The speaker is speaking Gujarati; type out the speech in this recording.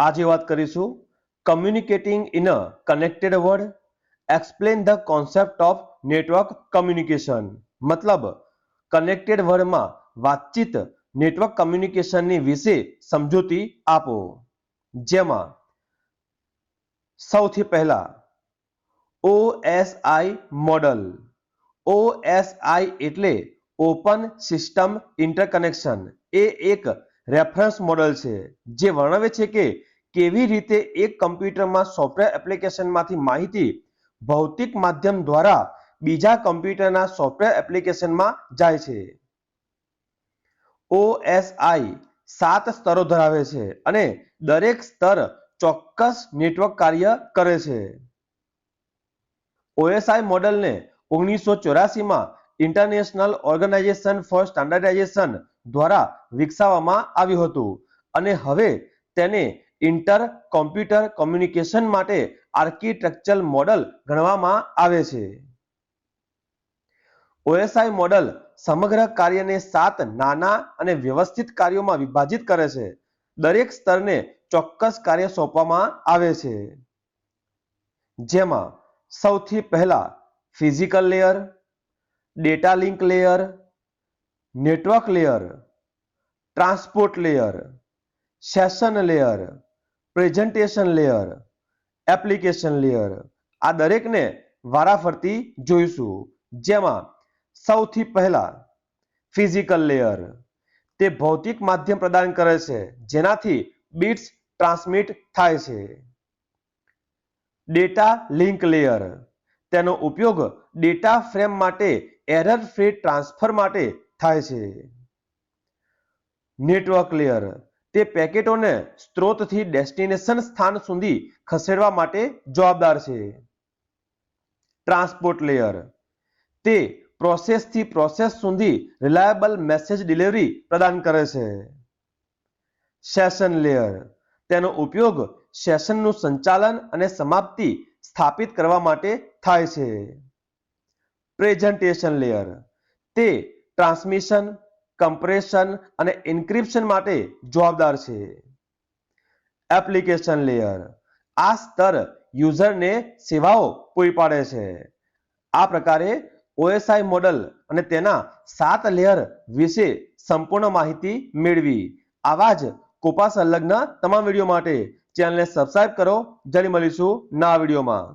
આજે વાત કરીશું communicating in a connected world, explain the concept of network communication. મતલબ કનેક્ટેડ વર્લ્ડમાં વાતચીત નેટવર્ક કમ્યુનિકેશનની વિશે સમજૂતી આપો. જેમાં સૌથી પહેલા OSI મોડલ. OSI એટલે ઓપન સિસ્ટમ ઇન્ટરકનેક્શન. એ એક રેફરન્સ મોડલ છે જે વર્ણવે છે કે કેવી રીતે એક કમ્પ્યુટરમાં સોફ્ટવેર એપ્લિકેશનમાંથી માહિતી ભૌતિક માધ્યમ દ્વારા બીજા કમ્પ્યુટરના સોફ્ટવેર એપ્લિકેશનમાં જાય છે. OSI 7 સ્તરો ધરાવે છે અને દરેક સ્તર ચોક્કસ નેટવર્ક કાર્ય કરે છે. OSI મોડેલને 1984માં ઇન્ટરનેશનલ ઓર્ગેનાઇઝેશન ફોર સ્ટાન્ડર્ડાઇઝેશન દ્વારા વિકસાવવામાં આવ્યું હતું અને હવે તેને ઇન્ટર કોમ્પ્યુટર કમ્યુનિકેશન માટે આર્કિટેક્ચરલ મોડલ ગણવામાં આવે છે. OSI મોડલ સમગ્ર કાર્યને 7 નાના અને વ્યવસ્થિત કાર્યોમાં વિભાજિત કરે છે. દરેક સ્તરને ચોક્કસ કાર્ય સોંપવામાં આવે છે. જેમાં સૌથી પહેલા physical layer, data link layer, network layer, transport layer, session layer, presentation layer, application layer. આ દરેકને વારાફરતી જોઈશું. જેમાં સૌથી પહેલા ફિઝિકલ લેયર. તે ભૌતિક માધ્યમ પ્રદાન કરે છે જેનાથી બિટ્સ ટ્રાન્સમિટ થાય છે. Data link layer. તેનો ઉપયોગ ડેટા ફ્રેમ માટે એરર ફ્રી ટ્રાન્સફર માટે થાય છે. Network layer. તે પેકેટોને સ્ત્રોતથી ડેસ્ટિનેશન સ્થાન સુધી ખસેડવા માટે જવાબદાર છે. Transport layer. તે પ્રોસેસથી પ્રોસેસ સુધી રિલાયબલ મેસેજ ડિલિવરી પ્રદાન કરે છે. Session layer. તેનો ઉપયોગ સેશનનું સંચાલન અને સમાપ્તિ સ્થાપિત કરવા માટે થાય છે. Presentation layer. તે ટ્રાન્સમિશન, કમ્પ્રેશન અને એન્ક્રિપ્શન માટે જવાબદાર છે. Application layer. આ સ્તર યુઝરને સેવાઓ પૂરી પાડે છે. આ પ્રકારે OSI મોડલ અને તેના 7 લેયર વિશે સંપૂર્ણ માહિતી મેળવી. આવા જ કોપા સંલગ્ન તમામ વિડીયો માટે ચેનલને સબસ્ક્રાઇબ કરો. જલ્દી મળીશું નવા વિડીયોમાં.